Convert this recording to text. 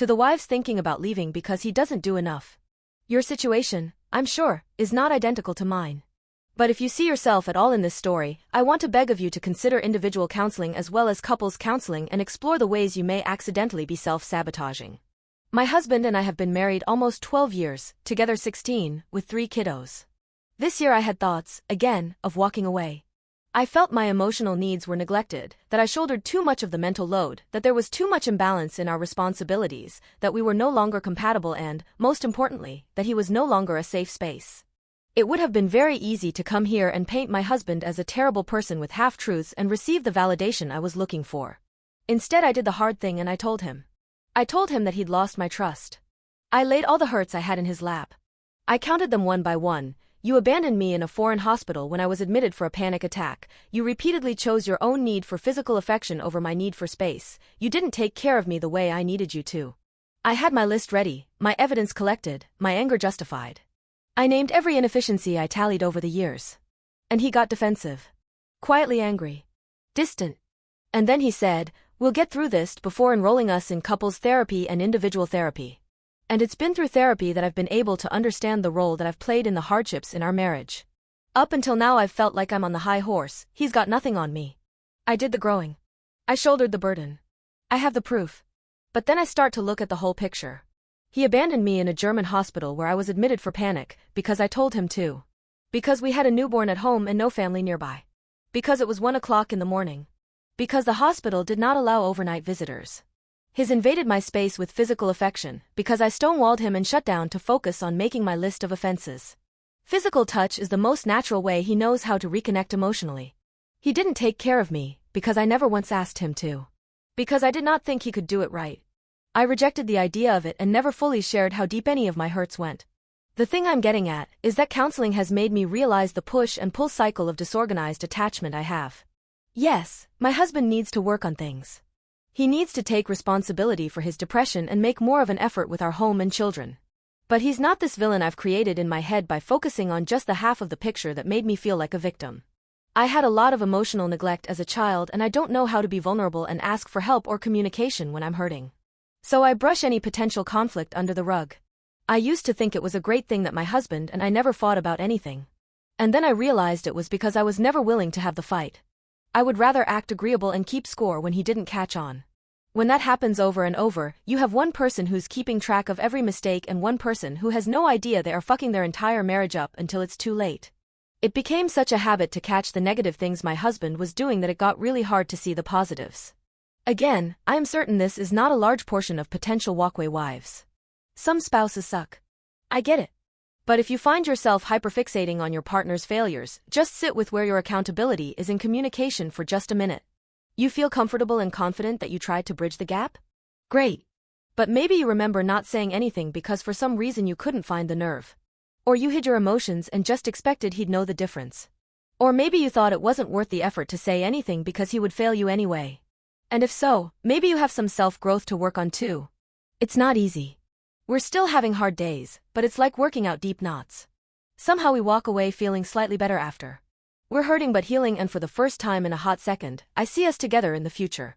To the wives thinking about leaving because he doesn't do enough. Your situation, I'm sure, is not identical to mine. But if you see yourself at all in this story, I want to beg of you to consider individual counseling as well as couples counseling and explore the ways you may accidentally be self-sabotaging. My husband and I have been married almost 12 years, together 16, with 3 kiddos. This year I had thoughts, again, of walking away. I felt my emotional needs were neglected, that I shouldered too much of the mental load, that there was too much imbalance in our responsibilities, that we were no longer compatible and, most importantly, that he was no longer a safe space. It would have been very easy to come here and paint my husband as a terrible person with half-truths and receive the validation I was looking for. Instead I did the hard thing and I told him. I told him that he'd lost my trust. I laid all the hurts I had in his lap. I counted them one by one. You abandoned me in a foreign hospital when I was admitted for a panic attack. You repeatedly chose your own need for physical affection over my need for space. You didn't take care of me the way I needed you to. I had my list ready, my evidence collected, my anger justified. I named every inefficiency I tallied over the years. And he got defensive. Quietly angry. Distant. And then he said, "We'll get through this," before enrolling us in couples therapy and individual therapy. And it's been through therapy that I've been able to understand the role that I've played in the hardships in our marriage. Up until now I've felt like I'm on the high horse, he's got nothing on me. I did the growing. I shouldered the burden. I have the proof. But then I start to look at the whole picture. He abandoned me in a German hospital where I was admitted for panic, because I told him to. Because we had a newborn at home and no family nearby. Because it was 1 o'clock in the morning. Because the hospital did not allow overnight visitors. He's invaded my space with physical affection, because I stonewalled him and shut down to focus on making my list of offenses. Physical touch is the most natural way he knows how to reconnect emotionally. He didn't take care of me, because I never once asked him to. Because I did not think he could do it right. I rejected the idea of it and never fully shared how deep any of my hurts went. The thing I'm getting at is that counseling has made me realize the push and pull cycle of disorganized attachment I have. Yes, my husband needs to work on things. He needs to take responsibility for his depression and make more of an effort with our home and children. But he's not this villain I've created in my head by focusing on just the half of the picture that made me feel like a victim. I had a lot of emotional neglect as a child and I don't know how to be vulnerable and ask for help or communication when I'm hurting. So I brush any potential conflict under the rug. I used to think it was a great thing that my husband and I never fought about anything. And then I realized it was because I was never willing to have the fight. I would rather act agreeable and keep score when he didn't catch on. When that happens over and over, you have one person who's keeping track of every mistake and one person who has no idea they are fucking their entire marriage up until it's too late. It became such a habit to catch the negative things my husband was doing that it got really hard to see the positives. Again, I am certain this is not a large portion of potential walkway wives. Some spouses suck. I get it. But if you find yourself hyperfixating on your partner's failures, just sit with where your accountability is in communication for just a minute. You feel comfortable and confident that you tried to bridge the gap? Great. But maybe you remember not saying anything because for some reason you couldn't find the nerve. Or you hid your emotions and just expected he'd know the difference. Or maybe you thought it wasn't worth the effort to say anything because he would fail you anyway. And if so, maybe you have some self-growth to work on too. It's not easy. We're still having hard days, but it's like working out deep knots. Somehow we walk away feeling slightly better after. We're hurting but healing, and for the first time in a hot second, I see us together in the future.